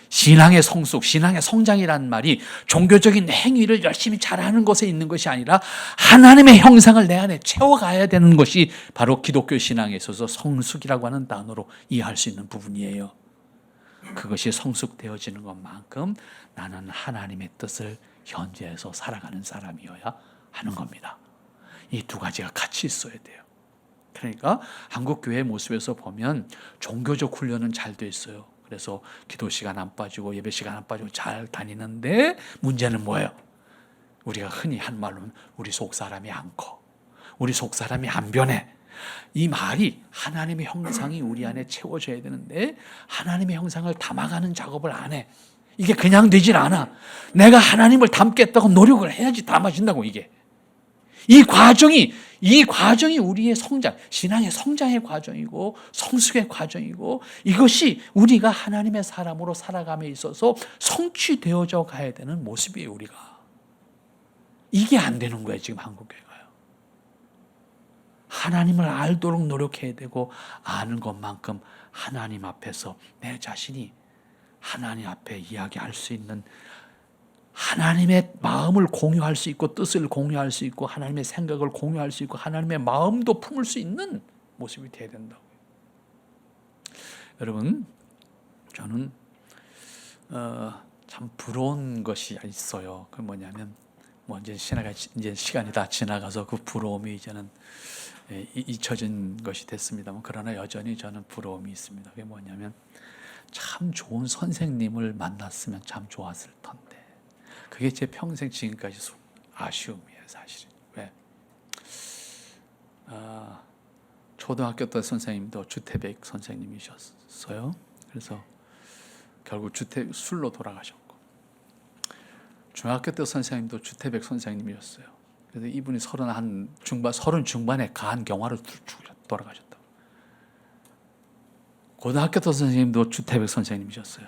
신앙의 성숙, 신앙의 성장이라는 말이 종교적인 행위를 열심히 잘하는 것에 있는 것이 아니라 하나님의 형상을 내 안에 채워가야 되는 것이 바로 기독교 신앙에 있어서 성숙이라고 하는 단어로 이해할 수 있는 부분이에요. 그것이 성숙되어지는 것만큼 나는 하나님의 뜻을 현재에서 살아가는 사람이어야 하는 겁니다. 이 두 가지가 같이 있어야 돼요. 그러니까 한국 교회 모습에서 보면 종교적 훈련은 잘 돼 있어요. 그래서 기도 시간 안 빠지고 예배 시간 안 빠지고 잘 다니는데 문제는 뭐예요? 우리가 흔히 한 말로는 우리 속 사람이 안 커. 우리 속 사람이 안 변해. 이 말이 하나님의 형상이 우리 안에 채워져야 되는데 하나님의 형상을 담아가는 작업을 안 해. 이게 그냥 되질 않아. 내가 하나님을 닮겠다고 노력을 해야지 담아진다고 이게. 이 과정이 우리의 성장, 신앙의 성장의 과정이고 성숙의 과정이고 이것이 우리가 하나님의 사람으로 살아감에 있어서 성취되어져 가야 되는 모습이에요, 우리가. 이게 안 되는 거예요, 지금 한국교회가요. 하나님을 알도록 노력해야 되고 아는 것만큼 하나님 앞에서 내 자신이 하나님 앞에 이야기할 수 있는 하나님의 마음을 공유할 수 있고 뜻을 공유할 수 있고 하나님의 생각을 공유할 수 있고 하나님의 마음도 품을 수 있는 모습이 되어야 된다고요. 여러분, 저는 참 부러운 것이 있어요. 그 뭐냐면 이제 시간이 다 지나가서 그 부러움이 이제는 잊혀진 것이 됐습니다만 그러나 여전히 저는 부러움이 있습니다. 그게 뭐냐면 참 좋은 선생님을 만났으면 참 좋았을 텐데 그게 제 평생 지금까지 아쉬움이에요, 사실은. 왜? 초등학교 때 선생님도 주태백 선생님이셨어요. 그래서 결국 술로 돌아가셨고 중학교 때 선생님도 주태백 선생님이었어요. 그래서 이분이 30 중반에 간경화로 돌아가셨다고. 고등학교 때 선생님도 주태백 선생님이셨어요.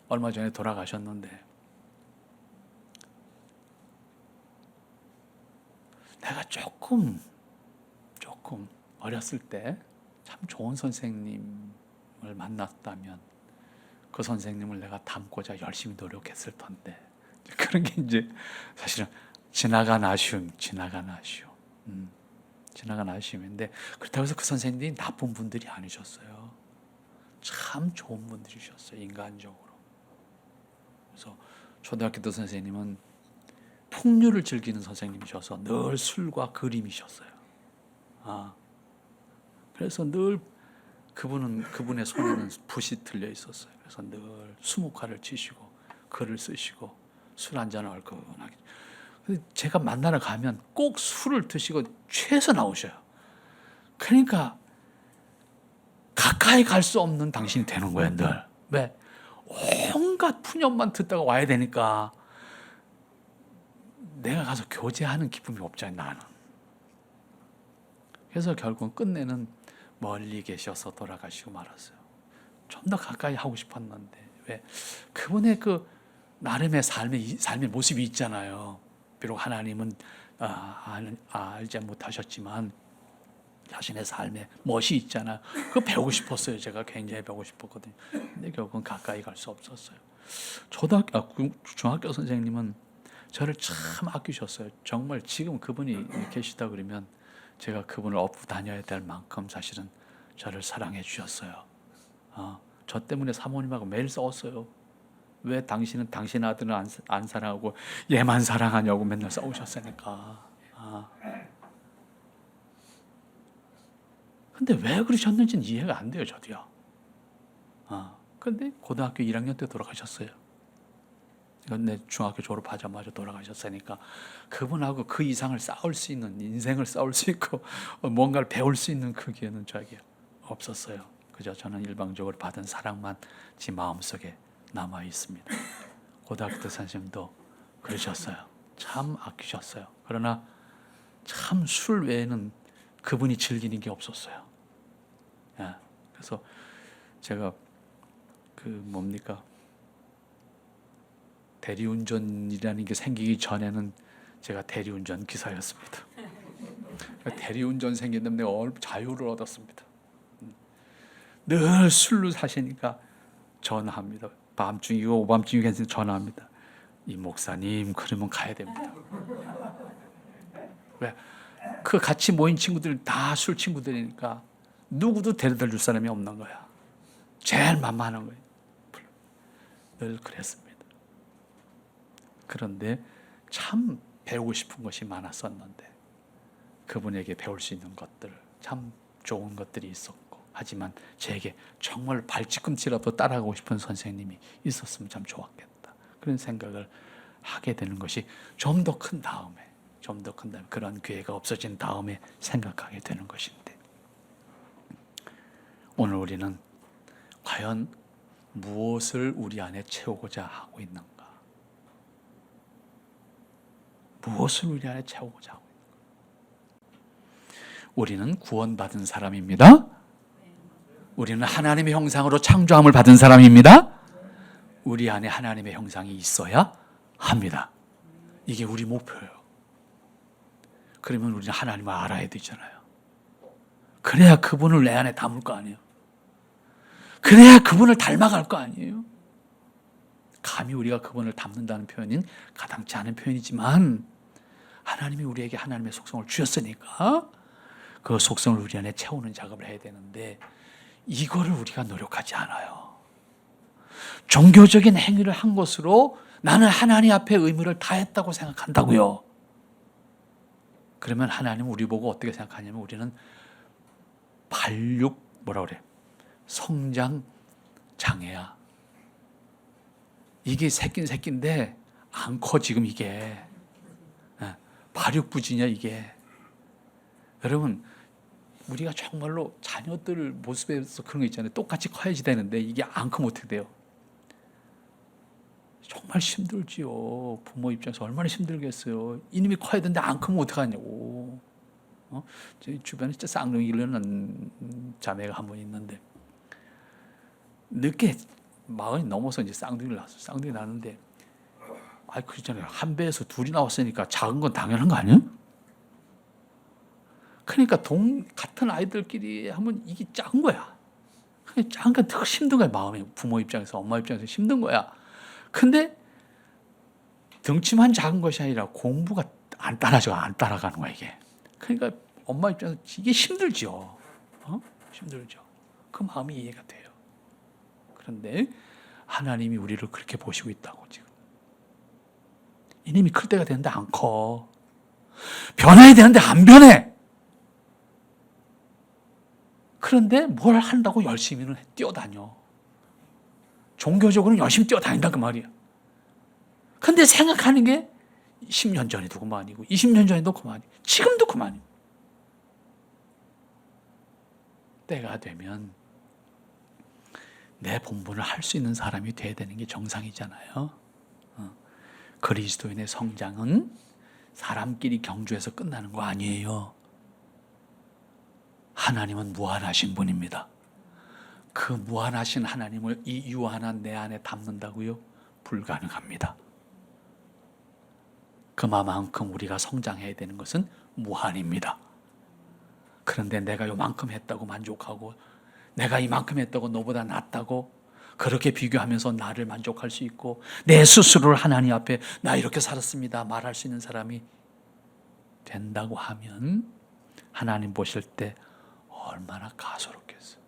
얼마 전에 돌아가셨는데 내가 조금 어렸을 때 참 좋은 선생님을 만났다면 그 선생님을 내가 닮고자 열심히 노력했을 텐데 그런 게 이제 사실은 지나간 아쉬움인데 그렇다고 해서 그 선생님들이 나쁜 분들이 아니셨어요. 참 좋은 분들이셨어요, 인간적으로. 그래서 초등학교 때 선생님은 풍류를 즐기는 선생님이셔서 늘 술과 그림이셨어요. 그래서 늘 그분의 손에는 붓이 들려 있었어요. 그래서 늘 수묵화를 치시고 글을 쓰시고 술 한 잔을 얼큰하게. 제가 만나러 가면 꼭 술을 드시고 취해서 나오셔요. 그러니까 가까이 갈 수 없는 당신이 되는 거예요, 늘. 왜? 온갖 푸념만 듣다가 와야 되니까 내가 가서 교제하는 기쁨이 없잖아요, 나는. 그래서 결국은 끝내는 멀리 계셔서 돌아가시고 말았어요. 좀 더 가까이 하고 싶었는데 왜? 그분의 그 나름의 삶의 모습이 있잖아요. 비록 하나님은 알지 못하셨지만 자신의 삶의 멋이 있잖아요. 그거 배우고 싶었어요. 제가 굉장히 배우고 싶었거든요. 근데 결국은 가까이 갈 수 없었어요. 중학교 선생님은 저를 참 아끼셨어요. 정말 지금 그분이 계시다 그러면 제가 그분을 업고 다녀야 될 만큼 사실은 저를 사랑해 주셨어요. 저 때문에 사모님하고 매일 싸웠어요. 왜 당신은 당신 아들은 안 사랑하고 얘만 사랑하냐고 맨날 싸우셨으니까. 근데 왜 그러셨는지는 이해가 안 돼요, 저도요. 근데 고등학교 1학년 때 돌아가셨어요. 내 중학교 졸업하자마자 돌아가셨으니까 그분하고 그 이상을 싸울 수 있는 인생을 싸울 수 있고 뭔가를 배울 수 있는 그 기회는 저에게 없었어요. 그저 저는 일방적으로 받은 사랑만 제 마음속에 남아 있습니다. 고등학교 때 선생님도 그러셨어요. 참 아끼셨어요. 그러나 참 술 외에는 그분이 즐기는 게 없었어요. 그래서 제가 대리운전이라는 게 생기기 전에는 제가 대리운전 기사였습니다. 대리운전 생긴 다음에 내가 자유를 얻었습니다. 늘 술로 사시니까 전화합니다. 밤중이고 오밤중이고 해서 전화합니다. 이 목사님 그러면 가야 됩니다. 왜? 그 같이 모인 친구들 다 술 친구들이니까 누구도 데려다 줄 사람이 없는 거야. 제일 만만한 거예요. 늘 그랬습니다. 그런데 참 배우고 싶은 것이 많았었는데 그분에게 배울 수 있는 것들 참 좋은 것들이 있었고 하지만 저에게 정말 발뒤꿈치라도 따라가고 싶은 선생님이 있었으면 참 좋았겠다. 그런 생각을 하게 되는 것이 좀 더 큰 다음에 그런 기회가 없어진 다음에 생각하게 되는 것인데, 오늘 우리는 과연 무엇을 우리 안에 채우고자 하고 있는가? 무엇을 우리 안에 채우고자 하고 있는가? 우리는 구원받은 사람입니다. 우리는 하나님의 형상으로 창조함을 받은 사람입니다. 우리 안에 하나님의 형상이 있어야 합니다. 이게 우리 목표예요. 그러면 우리는 하나님을 알아야 되잖아요. 그래야 그분을 내 안에 담을 거 아니에요. 그래야 그분을 닮아갈 거 아니에요. 감히 우리가 그분을 담는다는 표현은 가당치 않은 표현이지만, 하나님이 우리에게 하나님의 속성을 주셨으니까 그 속성을 우리 안에 채우는 작업을 해야 되는데, 이거를 우리가 노력하지 않아요. 종교적인 행위를 한 것으로 나는 하나님 앞에 의무를 다했다고 생각한다고요. 그러면 하나님은 우리 보고 어떻게 생각하냐면, 우리는 성장 장애야. 이게 새끼인데 안 커 지금. 이게 발육부진이야 이게. 여러분, 우리가 정말로 자녀들 모습에서 그런 거 있잖아요. 똑같이 커야지 되는데 이게 안 크면 어떻게 돼요? 정말 힘들지요. 부모 입장에서 얼마나 힘들겠어요. 이놈이 커야 되는데 안 크면 어떡하냐고. 저희 주변에 진짜 쌍둥이를 낳는 자매가 한 분 있는데, 늦게 40이 넘어서 이제 쌍둥이를 낳았어요. 쌍둥이 낳았는데, 그렇잖아요. 한 배에서 둘이 나왔으니까 작은 건 당연한 거 아니에요? 그러니까 같은 아이들끼리 하면 이게 작은 거야. 작은 건 더 힘든 거야. 마음이, 부모 입장에서, 엄마 입장에서 힘든 거야. 근데 덩치만 작은 것이 아니라 공부가 안 따라가는 거야 이게. 그러니까 엄마 입장에서 이게 힘들죠. 힘들죠. 그 마음이 이해가 돼요. 그런데 하나님이 우리를 그렇게 보시고 있다고. 지금 이놈이 클 때가 되는데 안 커. 변해야 되는데 안 변해. 그런데 뭘 한다고 열심히는 뛰어다녀. 종교적으로는 열심히 뛰어다닌다 그 말이야. 근데 생각하는 게 10년 전에도 그만이고 20년 전에도 그만이고 지금도 그만이고. 때가 되면 내 본분을 할 수 있는 사람이 돼야 되는 게 정상이잖아요. 그리스도인의 성장은 사람끼리 경주해서 끝나는 거 아니에요. 하나님은 무한하신 분입니다. 그 무한하신 하나님을 이 유한한 내 안에 담는다고요? 불가능합니다. 그만큼 우리가 성장해야 되는 것은 무한입니다. 그런데 내가 요만큼 했다고 만족하고, 내가 이만큼 했다고 너보다 낫다고 그렇게 비교하면서 나를 만족할 수 있고, 내 스스로를 하나님 앞에 나 이렇게 살았습니다 말할 수 있는 사람이 된다고 하면, 하나님 보실 때 얼마나 가소롭겠어요.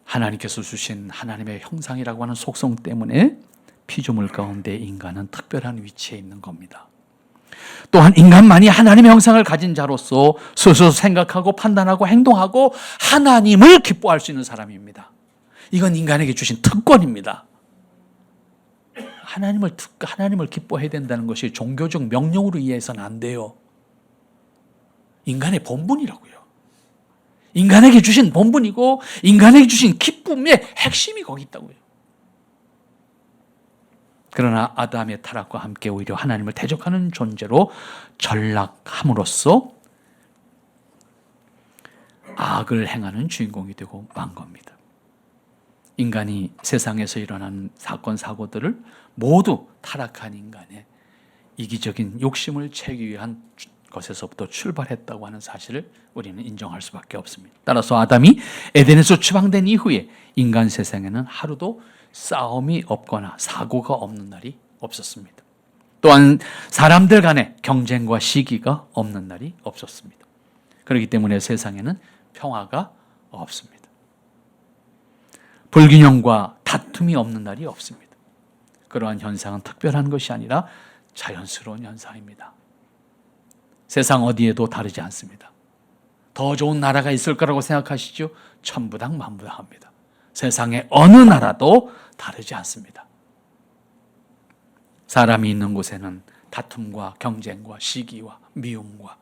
하나님께서 주신 하나님의 형상이라고 하는 속성 때문에 피조물 가운데 인간은 특별한 위치에 있는 겁니다. 또한 인간만이 하나님의 형상을 가진 자로서 스스로 생각하고 판단하고 행동하고 하나님을 기뻐할 수 있는 사람입니다. 이건 인간에게 주신 특권입니다. 하나님을 기뻐해야 된다는 것이 종교적 명령으로 이해해서는 안 돼요. 인간의 본분이라고요. 인간에게 주신 본분이고 인간에게 주신 기쁨의 핵심이 거기 있다고요. 그러나 아담의 타락과 함께 오히려 하나님을 대적하는 존재로 전락함으로써 악을 행하는 주인공이 되고 만 겁니다. 인간이 세상에서 일어나는 사건 사고들을 모두 타락한 인간의 이기적인 욕심을 채우기 위한 것에서부터 출발했다고 하는 사실을 우리는 인정할 수밖에 없습니다. 따라서 아담이 에덴에서 추방된 이후에 인간 세상에는 하루도 싸움이 없거나 사고가 없는 날이 없었습니다. 또한 사람들 간에 경쟁과 시기가 없는 날이 없었습니다. 그렇기 때문에 세상에는 평화가 없습니다. 불균형과 다툼이 없는 날이 없습니다. 그러한 현상은 특별한 것이 아니라 자연스러운 현상입니다. 세상 어디에도 다르지 않습니다. 더 좋은 나라가 있을 거라고 생각하시죠? 천부당만부당합니다. 세상의 어느 나라도 다르지 않습니다. 사람이 있는 곳에는 다툼과 경쟁과 시기와 미움과,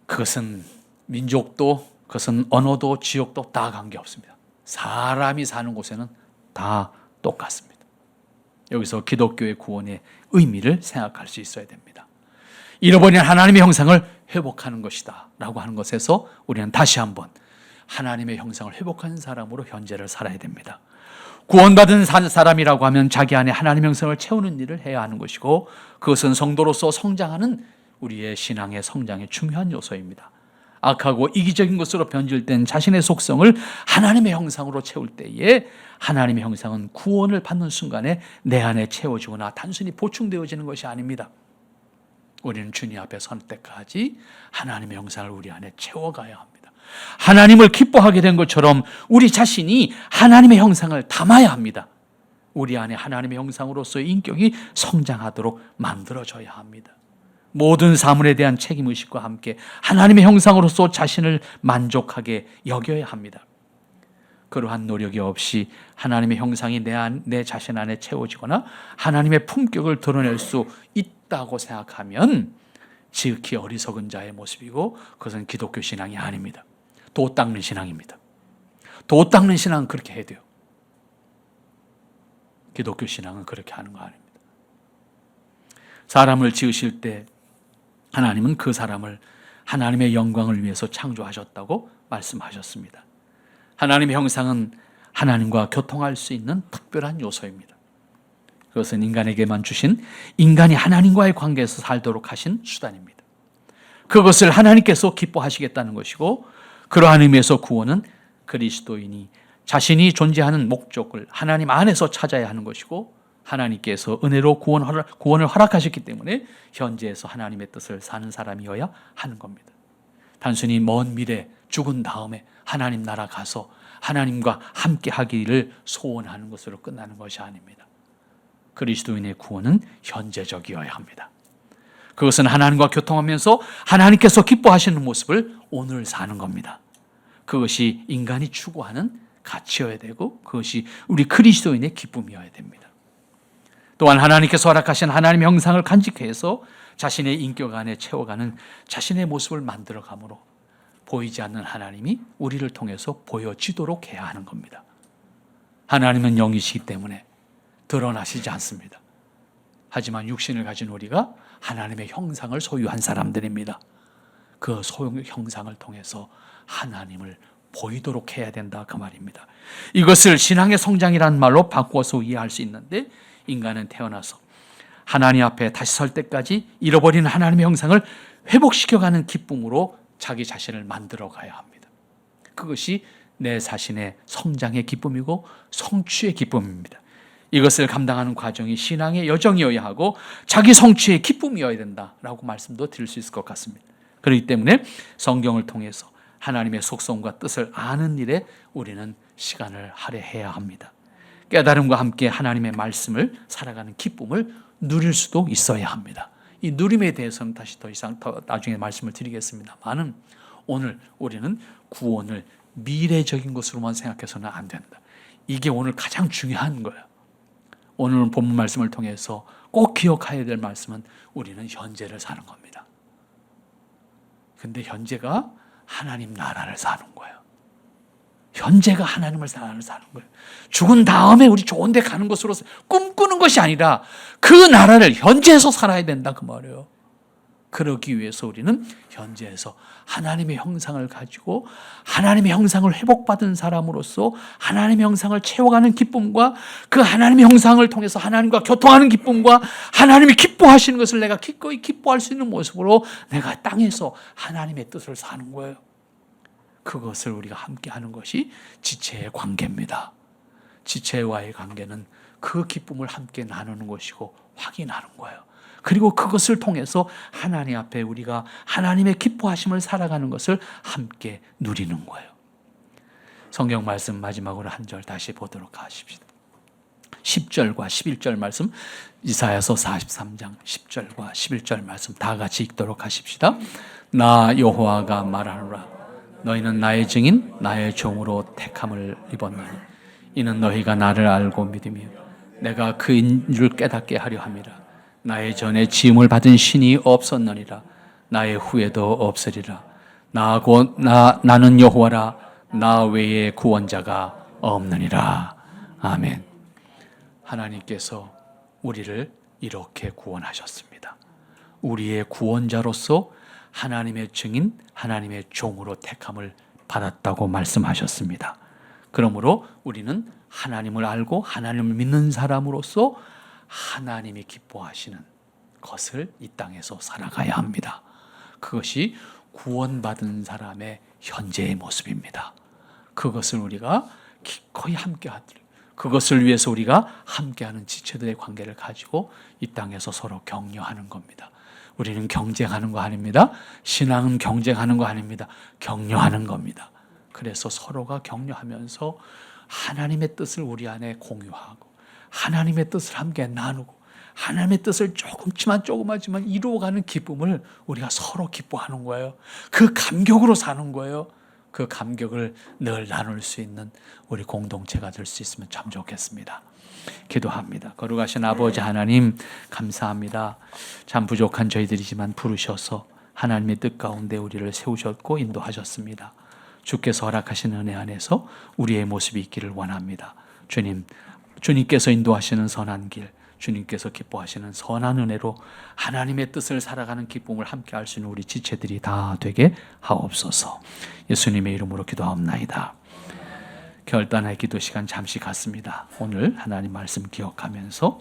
그것은 민족도, 그것은 언어도, 지역도 다 관계없습니다. 사람이 사는 곳에는 다 똑같습니다. 여기서 기독교의 구원의 의미를 생각할 수 있어야 됩니다. 잃어버린 하나님의 형상을 회복하는 것이다 라고 하는 것에서 우리는 다시 한번 하나님의 형상을 회복하는 사람으로 현재를 살아야 됩니다. 구원받은 사람이라고 하면 자기 안에 하나님의 형상을 채우는 일을 해야 하는 것이고, 그것은 성도로서 성장하는 우리의 신앙의 성장의 중요한 요소입니다. 악하고 이기적인 것으로 변질된 자신의 속성을 하나님의 형상으로 채울 때에 하나님의 형상은 구원을 받는 순간에 내 안에 채워지거나 단순히 보충되어지는 것이 아닙니다. 우리는 주님 앞에 설 때까지 하나님의 형상을 우리 안에 채워가야 합니다. 하나님을 기뻐하게 된 것처럼 우리 자신이 하나님의 형상을 담아야 합니다. 우리 안에 하나님의 형상으로서의 인격이 성장하도록 만들어져야 합니다. 모든 사물에 대한 책임의식과 함께 하나님의 형상으로서 자신을 만족하게 여겨야 합니다. 그러한 노력이 없이 하나님의 형상이 내 자신 안에 채워지거나 하나님의 품격을 드러낼 수 있다고 생각하면 지극히 어리석은 자의 모습이고, 그것은 기독교 신앙이 아닙니다. 도 닦는 신앙입니다. 도 닦는 신앙은 그렇게 해야 돼요. 기독교 신앙은 그렇게 하는 거 아닙니다. 사람을 지으실 때 하나님은 그 사람을 하나님의 영광을 위해서 창조하셨다고 말씀하셨습니다. 하나님의 형상은 하나님과 교통할 수 있는 특별한 요소입니다. 그것은 인간에게만 주신, 인간이 하나님과의 관계에서 살도록 하신 수단입니다. 그것을 하나님께서 기뻐하시겠다는 것이고, 그러한 의미에서 구원은 그리스도인이 자신이 존재하는 목적을 하나님 안에서 찾아야 하는 것이고, 하나님께서 은혜로 구원을 허락하셨기 때문에 현재에서 하나님의 뜻을 사는 사람이어야 하는 겁니다. 단순히 먼 미래 죽은 다음에 하나님 나라 가서 하나님과 함께 하기를 소원하는 것으로 끝나는 것이 아닙니다. 그리스도인의 구원은 현재적이어야 합니다. 그것은 하나님과 교통하면서 하나님께서 기뻐하시는 모습을 오늘 사는 겁니다. 그것이 인간이 추구하는 가치여야 되고, 그것이 우리 그리스도인의 기쁨이어야 됩니다. 또한 하나님께서 허락하신 하나님의 형상을 간직해서 자신의 인격 안에 채워가는 자신의 모습을 만들어가므로 보이지 않는 하나님이 우리를 통해서 보여지도록 해야 하는 겁니다. 하나님은 영이시기 때문에 드러나시지 않습니다. 하지만 육신을 가진 우리가 하나님의 형상을 소유한 사람들입니다. 그 소유 형상을 통해서 하나님을 보이도록 해야 된다, 그 말입니다. 이것을 신앙의 성장이라는 말로 바꿔서 이해할 수 있는데, 인간은 태어나서 하나님 앞에 다시 설 때까지 잃어버린 하나님의 형상을 회복시켜가는 기쁨으로 자기 자신을 만들어 가야 합니다. 그것이 내 자신의 성장의 기쁨이고 성취의 기쁨입니다. 이것을 감당하는 과정이 신앙의 여정이어야 하고 자기 성취의 기쁨이어야 된다라고 말씀도 드릴 수 있을 것 같습니다. 그렇기 때문에 성경을 통해서 하나님의 속성과 뜻을 아는 일에 우리는 시간을 할애해야 합니다. 깨달음과 함께 하나님의 말씀을 살아가는 기쁨을 누릴 수도 있어야 합니다. 이 누림에 대해서는 다시 더 이상 나중에 말씀을 드리겠습니다만은, 오늘 우리는 구원을 미래적인 것으로만 생각해서는 안 된다. 이게 오늘 가장 중요한 거예요. 오늘 본문 말씀을 통해서 꼭 기억해야 될 말씀은 우리는 현재를 사는 겁니다. 근데 현재가 하나님 나라를 사는 거예요. 현재가 하나님을 사는 거예요. 죽은 다음에 우리 좋은 데 가는 것으로 꿈꾸는 것이 아니라 그 나라를 현재에서 살아야 된다, 그 말이에요. 그러기 위해서 우리는 현재에서 하나님의 형상을 가지고 하나님의 형상을 회복받은 사람으로서 하나님의 형상을 채워가는 기쁨과 그 하나님의 형상을 통해서 하나님과 교통하는 기쁨과 하나님이 기뻐하시는 것을 내가 기꺼이 기뻐할 수 있는 모습으로 내가 땅에서 하나님의 뜻을 사는 거예요. 그것을 우리가 함께 하는 것이 지체의 관계입니다. 지체와의 관계는 그 기쁨을 함께 나누는 것이고 확인하는 거예요. 그리고 그것을 통해서 하나님 앞에 우리가 하나님의 기뻐하심을 살아가는 것을 함께 누리는 거예요. 성경 말씀 마지막으로 한 절 다시 보도록 하십시다. 10절과 11절 말씀, 이사야서 43장 10절과 11절 말씀 다 같이 읽도록 하십시다. 나 여호와가 말하노라. 너희는 나의 증인, 나의 종으로 택함을 입었나니 이는 너희가 나를 알고 믿으며 내가 그인 줄 깨닫게 하려 함이라. 나의 전에 지음을 받은 신이 없었느니라. 나의 후에도 없으리라. 나는 여호와라. 나 외에 구원자가 없느니라. 아멘. 하나님께서 우리를 이렇게 구원하셨습니다. 우리의 구원자로서 하나님의 증인, 하나님의 종으로 택함을 받았다고 말씀하셨습니다. 그러므로 우리는 하나님을 알고 하나님을 믿는 사람으로서 하나님이 기뻐하시는 것을 이 땅에서 살아가야 합니다. 그것이 구원받은 사람의 현재의 모습입니다. 그것을 우리가 기꺼이 함께하도록, 그것을 위해서 우리가 함께하는 지체들의 관계를 가지고 이 땅에서 서로 격려하는 겁니다. 우리는 경쟁하는 거 아닙니다. 신앙은 경쟁하는 거 아닙니다. 격려하는 겁니다. 그래서 서로가 격려하면서 하나님의 뜻을 우리 안에 공유하고 하나님의 뜻을 함께 나누고 하나님의 뜻을 조그마지만 이루어가는 기쁨을 우리가 서로 기뻐하는 거예요. 그 감격으로 사는 거예요. 그 감격을 늘 나눌 수 있는 우리 공동체가 될 수 있으면 참 좋겠습니다. 기도합니다. 거룩하신 아버지 하나님, 감사합니다. 참 부족한 저희들이지만 부르셔서 하나님의 뜻 가운데 우리를 세우셨고 인도하셨습니다. 주께서 허락하신 은혜 안에서 우리의 모습이 있기를 원합니다. 주님께서 인도하시는 선한 길, 주님께서 기뻐하시는 선한 은혜로 하나님의 뜻을 살아가는 기쁨을 함께 할 수 있는 우리 지체들이 다 되게 하옵소서. 예수님의 이름으로 기도하옵나이다. 결단의 기도 시간 잠시 갖습니다. 오늘 하나님 말씀 기억하면서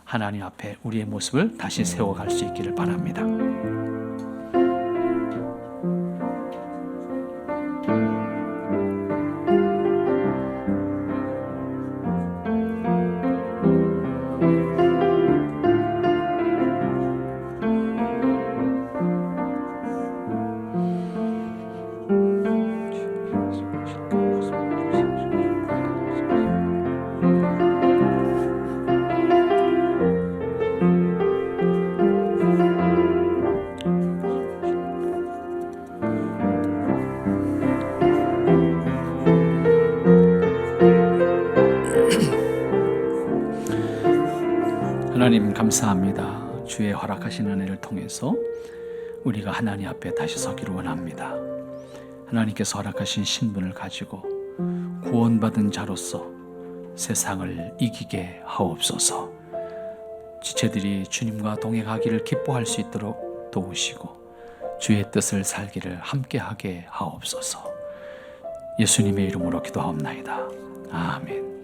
하나님 앞에 우리의 모습을 다시 세워갈 수 있기를 바랍니다. 하나님 감사합니다. 주의 허락하신 은혜를 통해서 우리가 하나님 앞에 다시 서기를 원합니다. 하나님께서 허락하신 신분을 가지고 구원받은 자로서 세상을 이기게 하옵소서. 지체들이 주님과 동행하기를 기뻐할 수 있도록 도우시고 주의 뜻을 살기를 함께하게 하옵소서. 예수님의 이름으로 기도하옵나이다. 아멘.